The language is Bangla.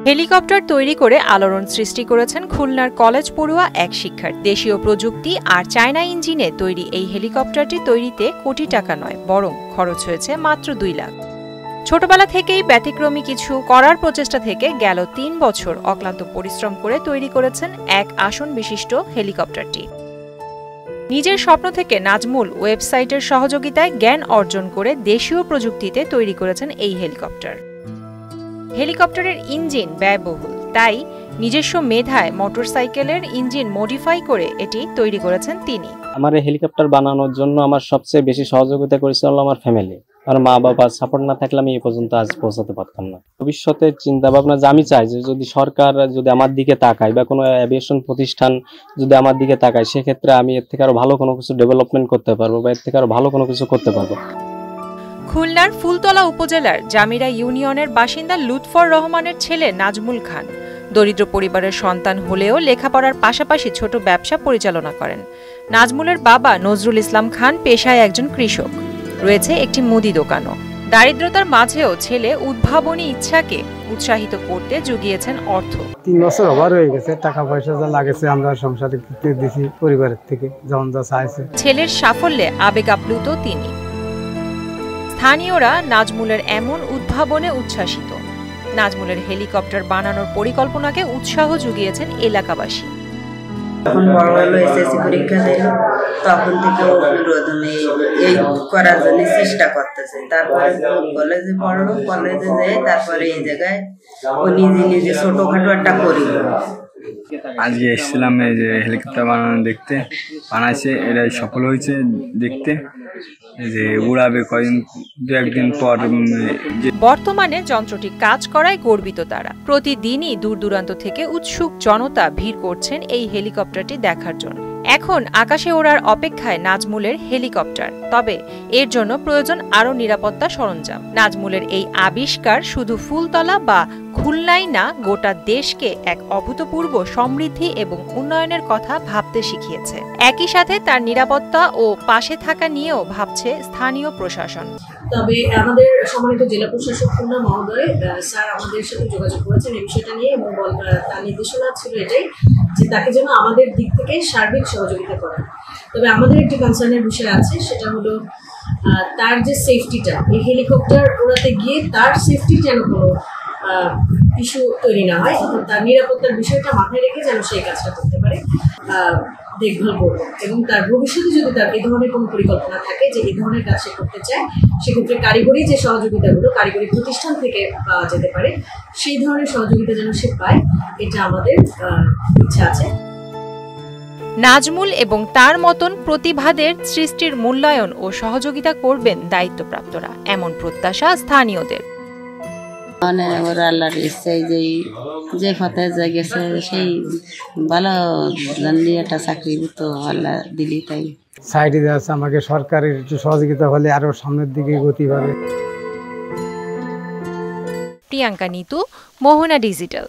হেলিকপ্টার তৈরি করে আলোড়ন সৃষ্টি করেছেন খুলনার কলেজ পড়ুয়া এক শিক্ষার্থী। দেশীয় প্রযুক্তি আর চায়না ইঞ্জিনে তৈরি এই হেলিকপ্টারটি তৈরিতে কোটি টাকা নয়, বরং খরচ হয়েছে মাত্র 2 লাখ। ছোটবেলা থেকেই ব্যতিক্রমী কিছু করার প্রচেষ্টা থেকে গেল 3 বছর অক্লান্ত পরিশ্রম করে তৈরি করেছেন এক আসন বিশিষ্ট হেলিকপ্টারটি। নিজের স্বপ্ন থেকে নাজমুল ওয়েবসাইটের সহযোগিতায় জ্ঞান অর্জন করে দেশীয় প্রযুক্তিতে তৈরি করেছেন এই হেলিকপ্টার। হেলিকপ্টারের ইঞ্জিন ব্যয়বহুল, তাই নিজস্ব মেধায় মোটরসাইকেলের ইঞ্জিন মডিফাই করে এটি তৈরি করেছেন তিনি। আমার এই হেলিকপ্টার বানানোর জন্য আমার সবচেয়ে বেশি সহযোগিতা করেছিল আমার ফ্যামিলি। আর মা বাবার সাপোর্ট না থাকলে আমি এই পর্যন্ত আজ পৌঁছাতে পারতাম না। ভবিষ্যতে চিন্তা ভাবনা যে আমি চাই যে যদি সরকার যদি আমার দিকে তাকায় বা কোনো এভিয়েশন প্রতিষ্ঠান যদি আমার দিকে তাকায়, সেক্ষেত্রে আমি এর থেকে আরো ভালো কোনো কিছু ডেভেলপমেন্ট করতে পারবো বা এর থেকে আরো ভালো কোনো কিছু করতে পারবো। খুলনার ফুলতলা উপজেলার জামিরা ইউনিয়নের বাসিন্দা লুৎফর রহমানের ছেলে নাজমুল খান দরিদ্র পরিবারের সন্তান হলেও লেখাপড়ার পাশাপাশি ছোট ব্যবসা পরিচালনা করেন। নাজমুলের বাবা নজরুল ইসলাম খান পেশায় একজন কৃষক, রয়েছে একটি মুদি দোকানও। দারিদ্রতার মাঝেও ছেলে উদ্ভাবনী ইচ্ছাকে উৎসাহিত করতে জুগিয়েছেন অর্থ। 3 বছর ওভার হয়ে গেছে, টাকা পয়সা যা লাগেছে আমরা সংসারে দিয়েছি পরিবারের থেকে যেমন যা চাইছে। ছেলের সাফল্যে আবেগ আপ্লুত তিনি। স্থানীয়রা নাজমুলের এমন উদ্ভাবনে উচ্ছ্বাসিত। নাজমুলের হেলিকপ্টার বানানোর পরিকল্পনাকে উৎসাহ জুগিয়েছেন এলাকাবাসী। যখন বড় হলো এসএসসি পরীক্ষা দিল, তখন থেকে ও প্রথমে এই করার জন্য চেষ্টা করতেছে। তারপরে কলেজে পড়লো, কলেজে যেয়ে তারপরে এই জায়গায় ও নিজে ছোটখাটো একটা করি। আজকে এসেছিলাম এই যে হেলিকপ্টার বানানো দেখতে, বানাইছে, এটাই সফল হয়েছে দেখতে যে উড়াবে কয়েকদিন 2-1 দিন পর। বর্তমানে যন্ত্রটি কাজ করায় গর্বিত তারা। প্রতিদিনই দূর দূরান্ত থেকে উৎসুক জনতা ভিড় করছেন এই হেলিকপ্টারটি দেখার জন্য। এখন আকাশে ওড়ার অপেক্ষায় নাজমুলের হেলিকপ্টার, তবে এর জন্য প্রয়োজন আরও নিরাপত্তা সরঞ্জাম। নাজমুলের এই আবিষ্কার শুধু ফুলতলা বা খুলনাই না, গোটা দেশকে এক অভূতপূর্ব সমৃদ্ধি এবং উন্নয়নের কথা ভাবতে শিখিয়েছে। একই সাথে তার নিরাপত্তা ও পাশে থাকা নিয়েও ভাবছে স্থানীয় প্রশাসন। তবে আমাদের সম্মানিত জেলা প্রশাসক খুলনা মহোদয় স্যার আমাদের সাথে যোগাযোগ করেছেন এই বিষয়টা নিয়ে, এবং তার নির্দেশনা ছিল এটাই যে তাকে যেন আমাদের দিক থেকে সার্বিক সহযোগিতা করা। তবে আমাদের একটি কনসার্নের বিষয় আছে, সেটা হলো তার যে সেফটিটা, এই হেলিকপ্টার উড়াতে গিয়ে তার সেফটি যেন কোনো ইস্যু তৈরি না হয়, তার নিরাপত্তার বিষয়টা মাথায় রেখে যেন সেই কাজটা করতে পারে, দেখভাল করব। এবং তার ভবিষ্যতে যদি তার এই ধরনের কোনো পরিকল্পনা থাকে যে এই ধরনের কাজ সে করতে চায়, সেক্ষেত্রে কারিগরি যে সহযোগিতাগুলো কারিগরি প্রতিষ্ঠান থেকে পাওয়া যেতে পারে, সেই ধরনের সহযোগিতা যেন সে পায়, এটা আমাদের ইচ্ছা আছে। নাজমুল এবং তার মতন প্রতিভাদের সৃষ্টির মূল্যায়ন ও সহযোগিতা করবেন দায়িত্বপ্রাপ্তরা, এমন প্রত্যাশা স্থানীয়দের। মানে ওরা আল্লাহর ইচ্ছায় যে পথে যে গেছে সেই ভালো একটা চাকরি তো আল্লাহ দিলি, তাই সাইডে আছে আমাকে সরকারের একটু সহযোগিতা হলে আরো সামনের দিকে গতি পাবে। প্রিয়াঙ্কা নিতু, মোহনা ডিজিটাল।